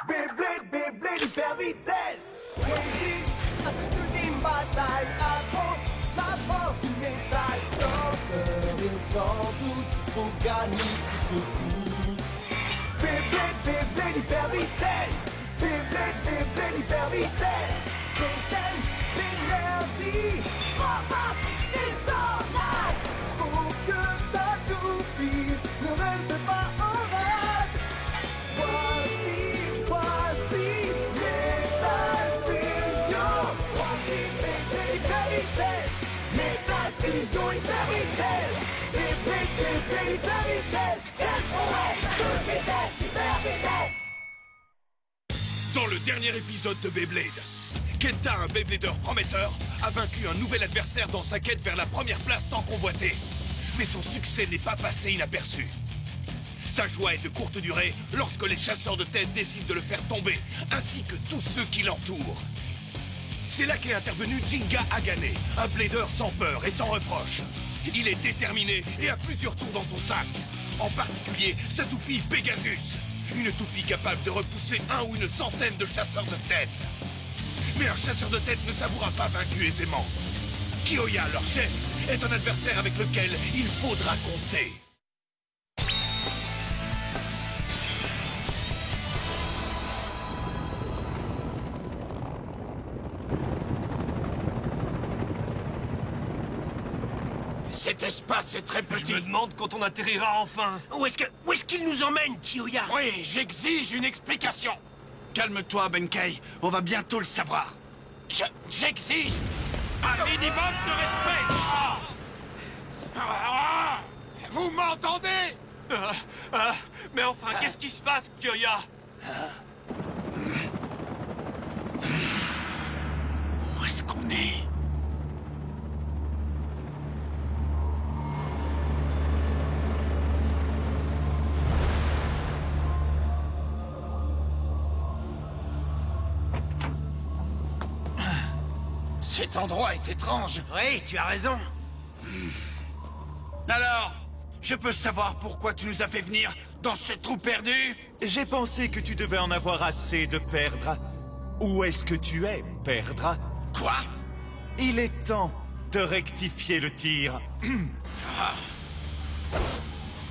Beyblade, Beyblade, hyper vitesse. Résiste à cette ultime bataille. Affronte la force du métal. Sans peur et sans doute, faut gagner coûte que coûte. Beyblade, Beyblade, hyper vitesse. Beyblade, Beyblade, hyper vitesse. Contiennent l'énergie. Pop-up, une tornade. Faut que t'accomplis, ne reste pas en rade. Voici Metal Fusion. Voici Beyblade, hyper vitesse. Metal Fusion, hyper vitesse. Beyblade, Beyblade, hyper vitesse. Quelle prouesse, toute vitesse, hyper vitesse. Dans le dernier épisode de Beyblade, Kenta, un Beyblader prometteur, a vaincu un nouvel adversaire dans sa quête vers la première place tant convoitée. Mais son succès n'est pas passé inaperçu. Sa joie est de courte durée lorsque les chasseurs de tête décident de le faire tomber, ainsi que tous ceux qui l'entourent. C'est là qu'est intervenu Jinga Agane, un blader sans peur et sans reproche. Il est déterminé et a plusieurs tours dans son sac. En particulier, sa toupie Pegasus. Une toupie capable de repousser un ou une centaine de chasseurs de tête. Mais un chasseur de tête ne s'avouera pas vaincu aisément. Kyoya, leur chef, est un adversaire avec lequel il faudra compter. Cet espace est très petit. Je me demande quand on atterrira enfin. Où est-ce qu'il nous emmène, Kyoya? Oui, j'exige une explication. Calme-toi, Benkei. On va bientôt le savoir. J'exige un minimum de respect. Vous m'entendez? Mais enfin, qu'est-ce qui se passe, Kyoya? Où est-ce qu'on est? Cet endroit est étrange. Oui, tu as raison. Alors, je peux savoir pourquoi tu nous as fait venir dans ce trou perdu? J'ai pensé que tu devais en avoir assez de perdre. Où est-ce que tu es, perdre? Quoi? Il est temps de rectifier le tir.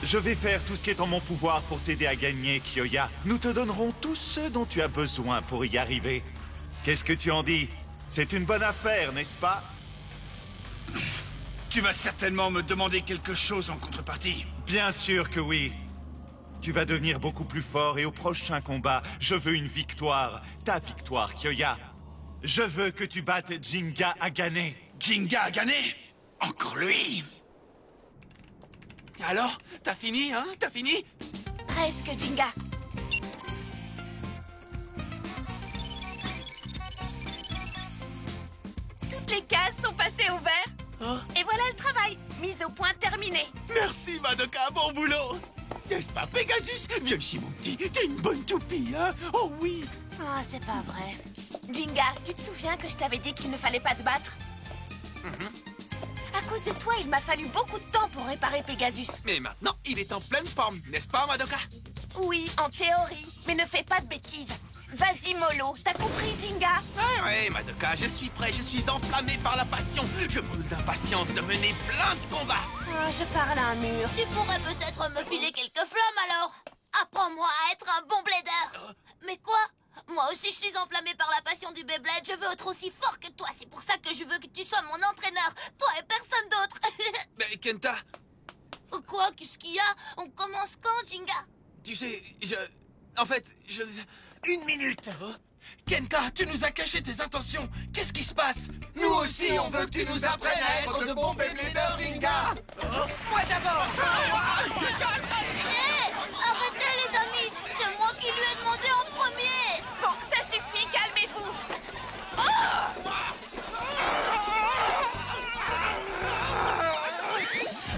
Je vais faire tout ce qui est en mon pouvoir pour t'aider à gagner, Kyoya. Nous te donnerons tout ce dont tu as besoin pour y arriver. Qu'est-ce que tu en dis? C'est une bonne affaire, n'est-ce pas? Tu vas certainement me demander quelque chose en contrepartie. Bien sûr que oui. Tu vas devenir beaucoup plus fort et au prochain combat, je veux une victoire. Ta victoire, Kyoya. Je veux que tu battes Jinga Agane. Jinga Agane? Encore lui? Alors, t'as fini, hein? T'as fini? Presque, Jinga. Toutes les cases sont passées au vert. Oh. Et voilà le travail. Mise au point terminée. Merci, Madoka, bon boulot! N'est-ce pas, Pegasus? Viens ici, mon petit. T'as une bonne toupie, hein? Oh oui! Oh, c'est pas vrai. Jinga, tu te souviens que je t'avais dit qu'il ne fallait pas te battre? À cause de toi, il m'a fallu beaucoup de temps pour réparer Pegasus. Mais maintenant, il est en pleine forme, n'est-ce pas, Madoka? Oui, en théorie. Mais ne fais pas de bêtises. Vas-y, mollo. T'as compris, Jinga? Ouais, Madoka, je suis prêt, je suis enflammé par la passion. Je brûle d'impatience de mener plein de combats. Oh, je parle à un mur. Tu pourrais peut-être me filer quelques flammes alors. Apprends-moi à être un bon blader. Mais quoi? Moi aussi je suis enflammée par la passion du Beyblade. Je veux être aussi fort que toi. C'est pour ça que je veux que tu sois mon entraîneur. Toi et personne d'autre. Mais Kenta, Quoi? Qu'est-ce qu'il y a? On commence quand, Jinga? tu sais, En fait, Une minute! Kenta, tu nous as caché tes intentions. Qu'est-ce qui se passe? Nous aussi, on veut que tu nous apprennes à être de bons Beybladers, Jinga! Moi d'abord! Hé! Arrêtez les amis! C'est moi qui lui ai demandé en premier! Bon, ça suffit, calmez-vous.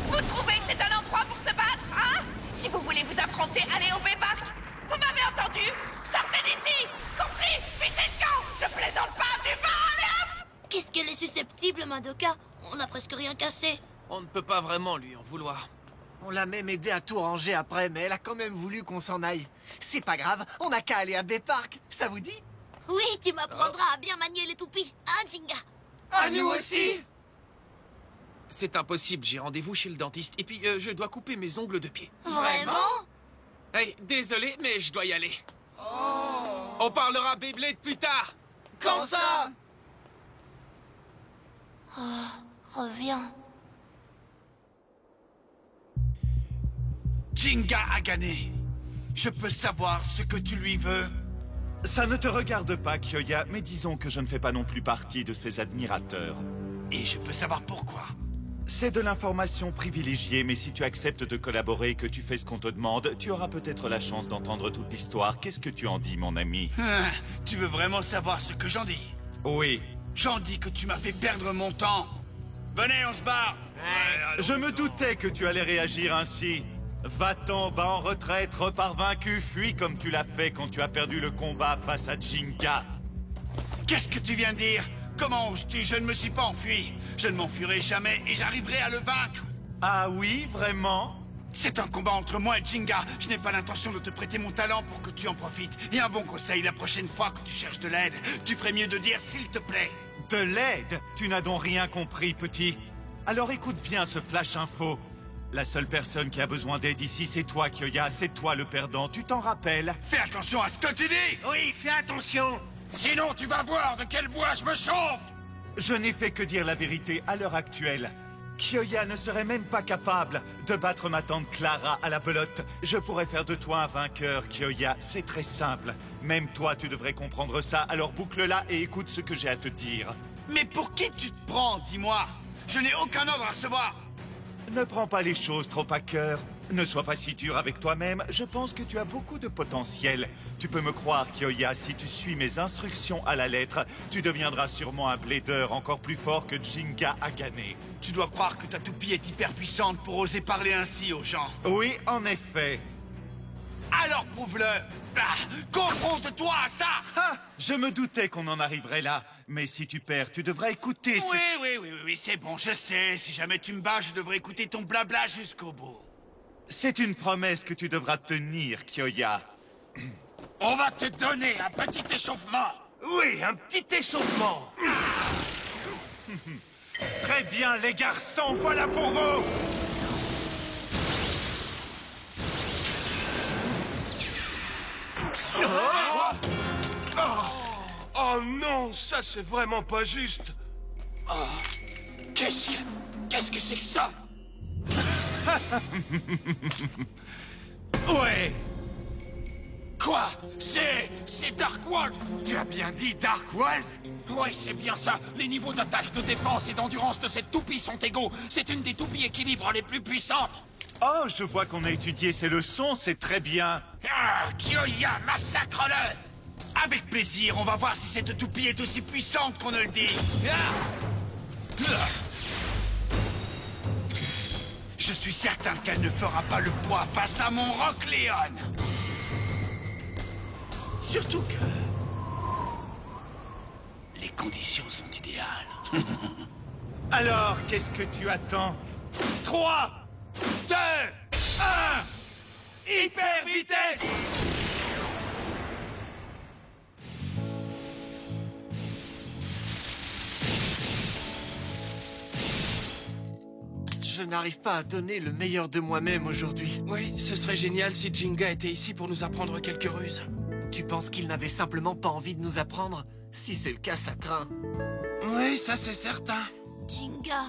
Vous trouvez que c'est un endroit pour se battre, hein? Si vous voulez vous affronter, allez au Baypark. Vous m'avez entendu? Sortez d'ici! Compris? Fichez le camp! Je plaisante pas, du vent, allez hop! Qu'est-ce qu'elle est susceptible, Madoka? On n'a presque rien cassé. On ne peut pas vraiment lui en vouloir. On l'a même aidé à tout ranger après, mais elle a quand même voulu qu'on s'en aille. C'est pas grave, on n'a qu'à aller à Bay-Park, ça vous dit? Oui, tu m'apprendras à bien manier les toupies, hein, Jinga? À nous aussi! C'est impossible, j'ai rendez-vous chez le dentiste. Et puis, je dois couper mes ongles de pied. Vraiment? Hey, désolé, mais je dois y aller. On parlera Beyblade plus tard. Quand ça? Reviens. Jinga a gagné. Je peux savoir ce que tu lui veux? Ça ne te regarde pas, Kyoya, mais disons que je ne fais pas non plus partie de ses admirateurs. Et je peux savoir pourquoi? C'est de l'information privilégiée, mais si tu acceptes de collaborer et que tu fais ce qu'on te demande, tu auras peut-être la chance d'entendre toute l'histoire. Qu'est-ce que tu en dis, mon ami? Tu veux vraiment savoir ce que j'en dis? Oui. J'en dis que tu m'as fait perdre mon temps. Venez, on se barre. Je me doutais que tu allais réagir ainsi. Va-t'en, bas en retraite, repars vaincu, fuis comme tu l'as fait quand tu as perdu le combat face à Jinga. Qu'est-ce que tu viens de dire? Comment oses-tu? Je ne me suis pas enfui. Je ne m'enfuirai jamais et j'arriverai à le vaincre. Ah oui, vraiment? C'est un combat entre moi et Jinga. Je n'ai pas l'intention de te prêter mon talent pour que tu en profites. Et un bon conseil, la prochaine fois que tu cherches de l'aide, tu ferais mieux de dire s'il te plaît. De l'aide? Tu n'as donc rien compris, petit. Alors écoute bien ce flash info. La seule personne qui a besoin d'aide ici, c'est toi, Kyoya. C'est toi le perdant, tu t'en rappelles? Fais attention à ce que tu dis! Oui, fais attention! Sinon, tu vas voir de quel bois je me chauffe! Je n'ai fait que dire la vérité à l'heure actuelle. Kyoya ne serait même pas capable de battre ma tante Clara à la belote. Je pourrais faire de toi un vainqueur, Kyoya. C'est très simple. Même toi, tu devrais comprendre ça. Alors boucle-la et écoute ce que j'ai à te dire. Mais pour qui tu te prends, dis-moi? Je n'ai aucun ordre à recevoir! Ne prends pas les choses trop à cœur. Ne sois pas si dur avec toi-même. Je pense que tu as beaucoup de potentiel. Tu peux me croire, Kyoya, si tu suis mes instructions à la lettre, tu deviendras sûrement un blader encore plus fort que Jinga a gagné. Tu dois croire que ta toupie est hyper puissante pour oser parler ainsi aux gens. Oui, en effet. Alors prouve-le! Confronte-toi à ça! Ah, je me doutais qu'on en arriverait là. Mais si tu perds, tu devras écouter Oui, c'est bon, je sais. Si jamais tu me bats, je devrais écouter ton blabla jusqu'au bout. C'est une promesse que tu devras tenir, Kyoya. On va te donner un petit échauffement. Oui, un petit échauffement! Très bien, les garçons, voilà pour vous! Oh non, ça c'est vraiment pas juste! Qu'est-ce que c'est que ça? Ouais! Quoi? C'est Dark Wolf! Tu as bien dit Dark Wolf? Oui, c'est bien ça. Les niveaux d'attaque, de défense et d'endurance de cette toupie sont égaux. C'est une des toupies équilibre les plus puissantes. Oh, je vois qu'on a étudié ces leçons, c'est très bien. Ah, Kyoya, massacre-le! Avec plaisir, on va voir si cette toupie est aussi puissante qu'on ne le dit. Je suis certain qu'elle ne fera pas le poids face à mon Rock Leon. Surtout que... les conditions sont idéales. Alors, qu'est-ce que tu attends? 3, 2, 1, hyper vitesse! Je n'arrive pas à donner le meilleur de moi-même aujourd'hui. Oui, ce serait génial si Jinga était ici pour nous apprendre quelques ruses. Tu penses qu'il n'avait simplement pas envie de nous apprendre? Si c'est le cas, ça craint. Oui, ça c'est certain. Jinga.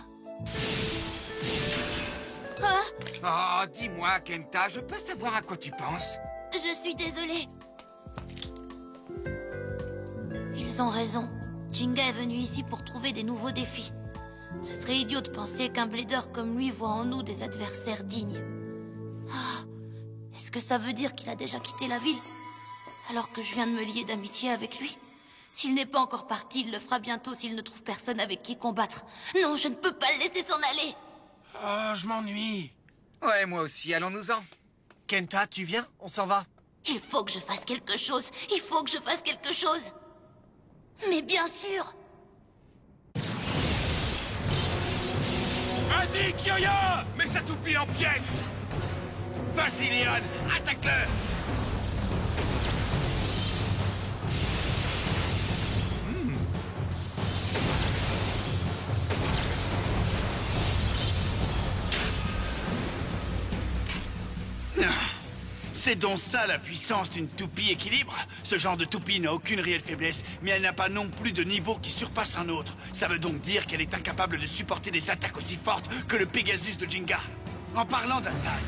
Oh, dis-moi, Kenta, je peux savoir à quoi tu penses? Je suis désolée. Ils ont raison. Jinga est venu ici pour trouver des nouveaux défis. Ce serait idiot de penser qu'un blader comme lui voit en nous des adversaires dignes. Ah, est-ce que ça veut dire qu'il a déjà quitté la ville? Alors que je viens de me lier d'amitié avec lui? S'il n'est pas encore parti, il le fera bientôt s'il ne trouve personne avec qui combattre. Non, je ne peux pas le laisser s'en aller. Oh, je m'ennuie. Ouais, moi aussi, allons-nous-en. Kenta, tu viens? On s'en va. Il faut que je fasse quelque chose. Il faut que je fasse quelque chose. Mais bien sûr. Vas-y, Kyoya! Mets sa toupie en pièces! Vas-y, Léon, attaque-le! C'est donc ça la puissance d'une toupie équilibre. Ce genre de toupie n'a aucune réelle faiblesse, mais elle n'a pas non plus de niveau qui surpasse un autre. Ça veut donc dire qu'elle est incapable de supporter des attaques aussi fortes que le Pegasus de Jinga. En parlant d'attaque,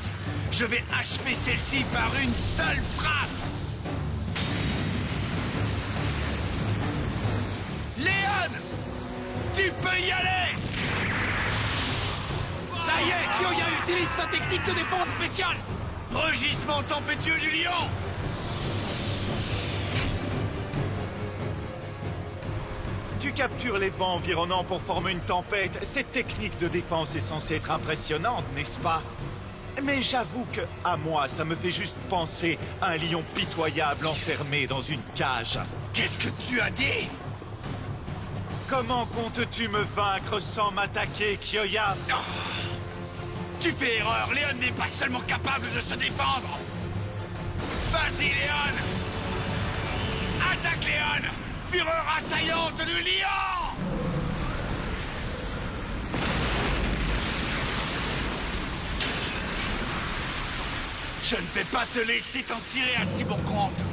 je vais achever celle-ci par une seule frappe. Léon, tu peux y aller. Ça y est, Kyoya utilise sa technique de défense spéciale. Rugissement tempétueux du lion. Tu captures les vents environnants pour former une tempête. Cette technique de défense est censée être impressionnante, n'est-ce pas? Mais j'avoue que, à moi, ça me fait juste penser à un lion pitoyable enfermé dans une cage. Qu'est-ce que tu as dit? Comment comptes-tu me vaincre sans m'attaquer, Kyoya? Oh. Tu fais erreur, Léon n'est pas seulement capable de se défendre. Vas-y, Léon. Attaque, Léon. Fureur assaillante du lion. Je ne vais pas te laisser t'en tirer à si bon compte.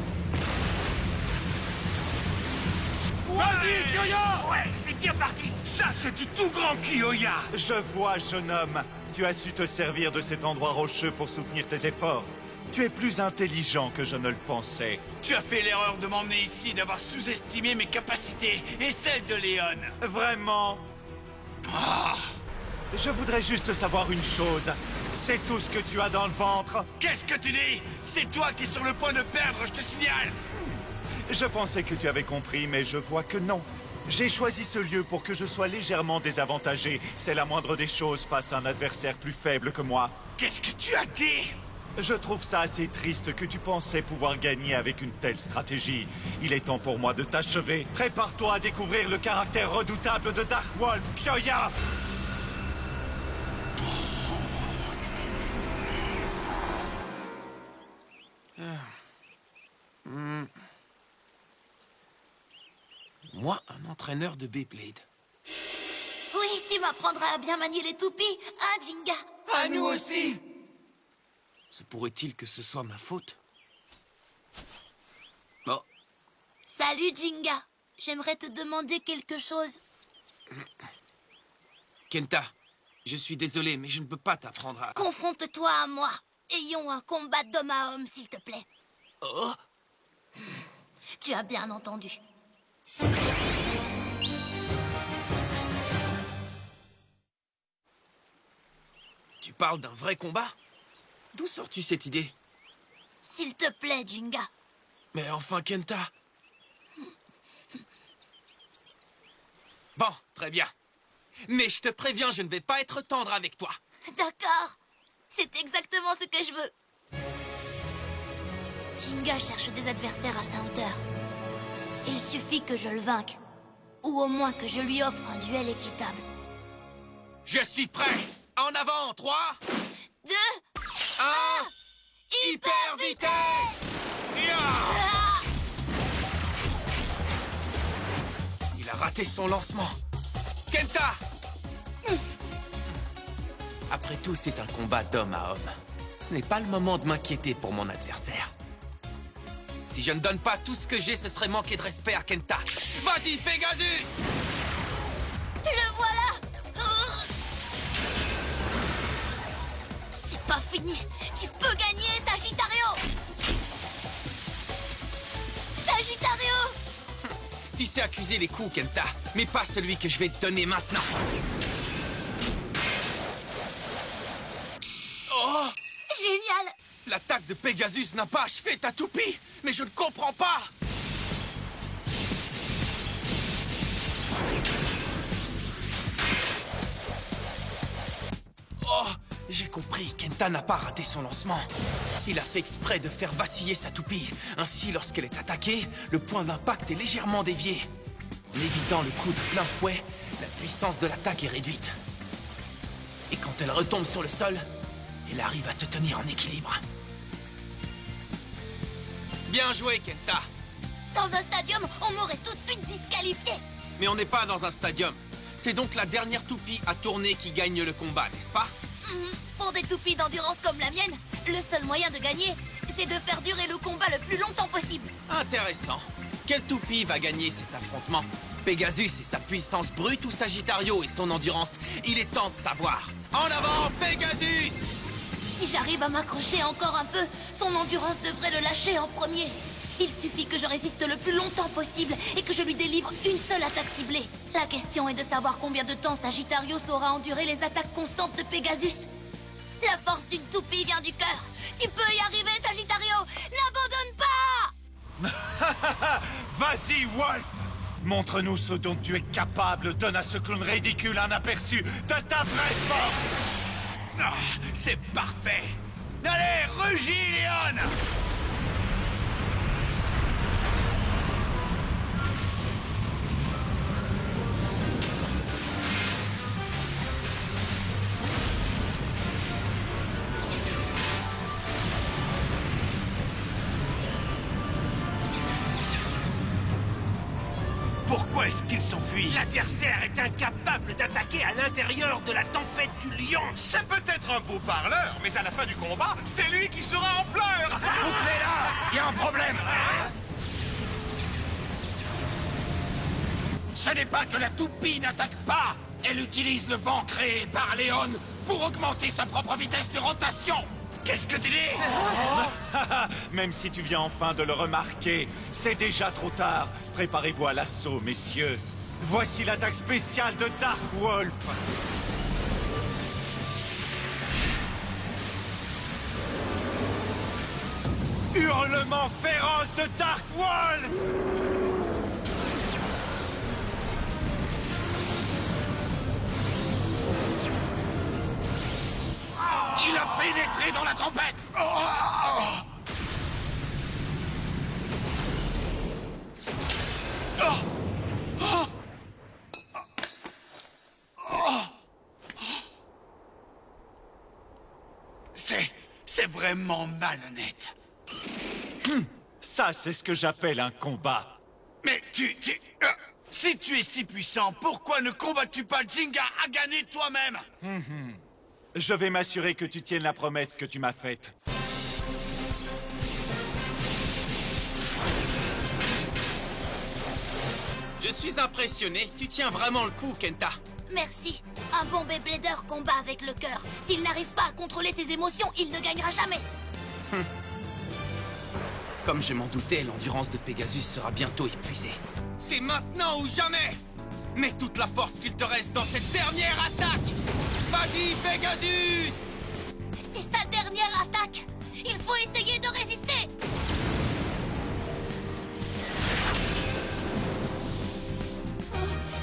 Vas-y, Kyoya! Ouais, c'est bien parti. Ça, c'est du tout grand Kyoya. Je vois, jeune homme. Tu as su te servir de cet endroit rocheux pour soutenir tes efforts. Tu es plus intelligent que je ne le pensais. Tu as fait l'erreur de m'emmener ici, d'avoir sous-estimé mes capacités et celles de Léon. Vraiment? Ah. Je voudrais juste savoir une chose. C'est tout ce que tu as dans le ventre? Qu'est-ce que tu dis? C'est toi qui es sur le point de perdre, je te signale. Je pensais que tu avais compris, mais je vois que non. J'ai choisi ce lieu pour que je sois légèrement désavantagé. C'est la moindre des choses face à un adversaire plus faible que moi. Qu'est-ce que tu as dit? Je trouve ça assez triste que tu pensais pouvoir gagner avec une telle stratégie. Il est temps pour moi de t'achever. Prépare-toi à découvrir le caractère redoutable de Dark Wolf, Kyoya! Moi, un entraîneur de Beyblade. Oui, tu m'apprendras à bien manier les toupies, hein, Jinga? À nous aussi. Se pourrait-il que ce soit ma faute? Oh, Salut, Jinga. J'aimerais te demander quelque chose. Kenta, je suis désolé, mais je ne peux pas t'apprendre à... Confronte-toi à moi. Ayons un combat d'homme à homme, s'il te plaît. Oh, Tu as bien entendu. tu parles d'un vrai combat? D'où sors-tu cette idée? S'il te plaît, Jinga. Mais enfin, Kenta... Bon, très bien. Mais je te préviens, je ne vais pas être tendre avec toi. D'accord. C'est exactement ce que je veux. Jinga cherche des adversaires à sa hauteur. Il suffit que je le vainque. Ou au moins que je lui offre un duel équitable. Je suis prêt. En avant, 3, 2, 1... Hyper vitesse! Ah! Il a raté son lancement. Kenta! Après tout, c'est un combat d'homme à homme. Ce n'est pas le moment de m'inquiéter pour mon adversaire. Si je ne donne pas tout ce que j'ai, ce serait manquer de respect à Kenta. Vas-y, Pegasus! Le voilà! C'est pas fini! Tu peux gagner, Sagittario! Sagittario! Tu sais accuser les coups, Kenta, mais pas celui que je vais te donner maintenant. Oh! Génial! L'attaque de Pegasus n'a pas achevé ta toupie, mais je ne comprends pas! Oh! J'ai compris, Kenta n'a pas raté son lancement. Il a fait exprès de faire vaciller sa toupie. Ainsi, lorsqu'elle est attaquée, le point d'impact est légèrement dévié. En évitant le coup de plein fouet, la puissance de l'attaque est réduite. Et quand elle retombe sur le sol, il arrive à se tenir en équilibre. Bien joué, Kenta. Dans un stadium, on m'aurait tout de suite disqualifié. Mais on n'est pas dans un stadium. C'est donc la dernière toupie à tourner qui gagne le combat, n'est-ce pas? Pour des toupies d'endurance comme la mienne, le seul moyen de gagner, c'est de faire durer le combat le plus longtemps possible. Intéressant. Quelle toupie va gagner cet affrontement? Pegasus et sa puissance brute ou Sagittario et son endurance? Il est temps de savoir. En avant, Pegasus! Si j'arrive à m'accrocher encore un peu, son endurance devrait le lâcher en premier. Il suffit que je résiste le plus longtemps possible et que je lui délivre une seule attaque ciblée. La question est de savoir combien de temps Sagittario saura endurer les attaques constantes de Pegasus. La force d'une toupie vient du cœur. Tu peux y arriver, Sagittario! N'abandonne pas! Vas-y, Wolf! Montre-nous ce dont tu es capable. Donne à ce clown ridicule un aperçu de ta vraie force! Ah, c'est parfait. Allez, rugis, Léon! Pourquoi est-ce qu'il s'enfuit? L'adversaire est incapable d'attaquer à l'intérieur de la tempête du lion. C'est peut-être un beau parleur, mais à la fin du combat, c'est lui qui sera en pleurs. Bouclez là! Il y a un problème! Ce n'est pas que la toupie n'attaque pas! Elle utilise le vent créé par Léon pour augmenter sa propre vitesse de rotation! Qu'est-ce que tu dis? Même si tu viens enfin de le remarquer, c'est déjà trop tard. Préparez-vous à l'assaut, messieurs. Voici l'attaque spéciale de Dark Wolf. Hurlement féroce de Dark Wolf! Il a pénétré dans la tempête! C'est vraiment malhonnête. Ça, c'est ce que j'appelle un combat. Mais si tu es si puissant, pourquoi ne combats-tu pas Jinga à gagner toi-même? Je vais m'assurer que tu tiennes la promesse que tu m'as faite. Je suis impressionné. Tu tiens vraiment le coup, Kenta. Merci. Un bon Beyblader combat avec le cœur. S'il n'arrive pas à contrôler ses émotions, il ne gagnera jamais. Comme je m'en doutais, l'endurance de Pegasus sera bientôt épuisée. C'est maintenant ou jamais! Mets toute la force qu'il te reste dans cette dernière attaque! Vas-y, Pegasus! C'est sa dernière attaque. Il faut essayer de résister.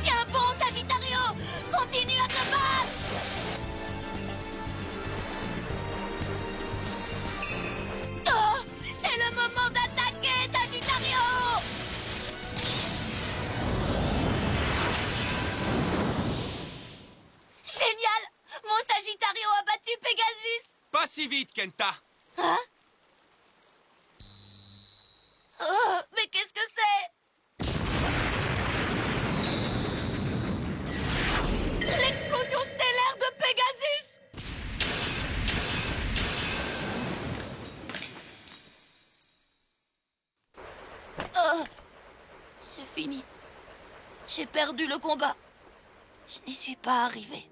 Tiens bon, Sagittario! Continue à te battre! Oh! C'est le moment d'attaquer, Sagittario! Génial! Mon Sagittario a battu Pegasus! Pas si vite, Kenta! Hein? Oh, mais qu'est-ce que c'est? L'explosion stellaire de Pegasus! Oh, c'est fini. J'ai perdu le combat. Je n'y suis pas arrivé.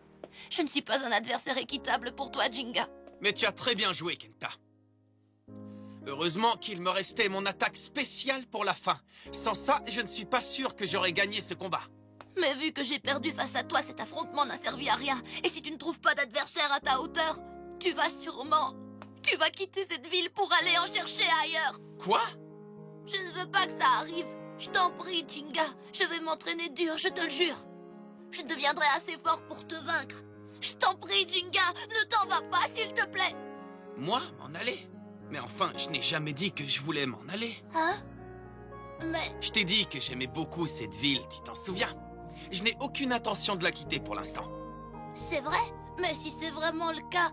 Je ne suis pas un adversaire équitable pour toi, Jinga. Mais tu as très bien joué, Kenta. Heureusement qu'il me restait mon attaque spéciale pour la fin. Sans ça, je ne suis pas sûr que j'aurais gagné ce combat. Mais vu que j'ai perdu face à toi, cet affrontement n'a servi à rien. Et si tu ne trouves pas d'adversaire à ta hauteur, tu vas quitter cette ville pour aller en chercher ailleurs. Quoi? Je ne veux pas que ça arrive. Je t'en prie, Jinga. Je vais m'entraîner dur, je te le jure. Je deviendrai assez fort pour te vaincre. Je t'en prie, Jinga, ne t'en vas pas, s'il te plaît. Moi, m'en aller? Mais enfin, je n'ai jamais dit que je voulais m'en aller. Hein? Mais... Je t'ai dit que j'aimais beaucoup cette ville, tu t'en souviens? Je n'ai aucune intention de la quitter pour l'instant. c'est vrai? Mais si c'est vraiment le cas,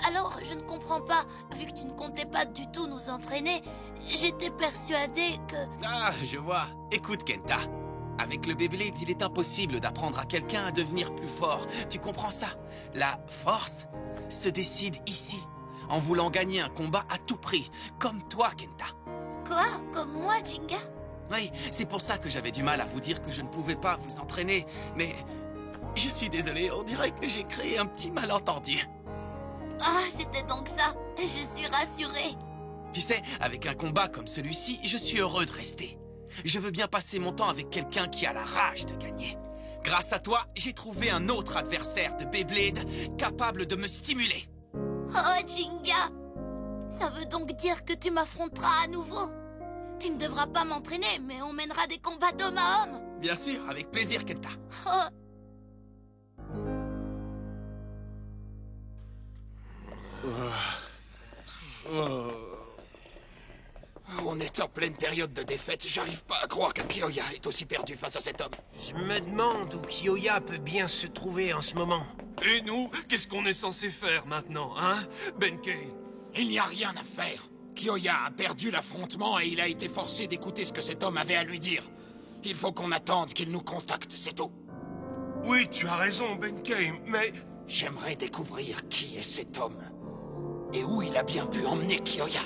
Alors, je ne comprends pas. Vu que tu ne comptais pas du tout nous entraîner, j'étais persuadée que... Ah, je vois. Écoute, Kenta. Avec le Beyblade, il est impossible d'apprendre à quelqu'un à devenir plus fort. Tu comprends ça? La force se décide ici, en voulant gagner un combat à tout prix, comme toi, Kenta. Quoi? Comme moi, Jinga? Oui, c'est pour ça que j'avais du mal à vous dire que je ne pouvais pas vous entraîner, mais... Je suis désolé, on dirait que j'ai créé un petit malentendu. Ah, c'était donc ça. Je suis rassurée. Tu sais, avec un combat comme celui-ci, je suis heureux de rester. Je veux bien passer mon temps avec quelqu'un qui a la rage de gagner. Grâce à toi, j'ai trouvé un autre adversaire de Beyblade capable de me stimuler. Oh, Jinga! Ça veut donc dire que tu m'affronteras à nouveau. Tu ne devras pas m'entraîner, mais on mènera des combats d'homme à homme. Bien sûr, avec plaisir, Kenta. Oh. On est en pleine période de défaite. J'arrive pas à croire que Kyoya est aussi perdu face à cet homme. Je me demande où Kyoya peut bien se trouver en ce moment. Et nous, qu'est-ce qu'on est censé faire maintenant, hein, Benkei? Il n'y a rien à faire. Kyoya a perdu l'affrontement et il a été forcé d'écouter ce que cet homme avait à lui dire. Il faut qu'on attende qu'il nous contacte, c'est tout. Oui, tu as raison, Benkei, mais... J'aimerais découvrir qui est cet homme et où il a bien pu emmener Kyoya.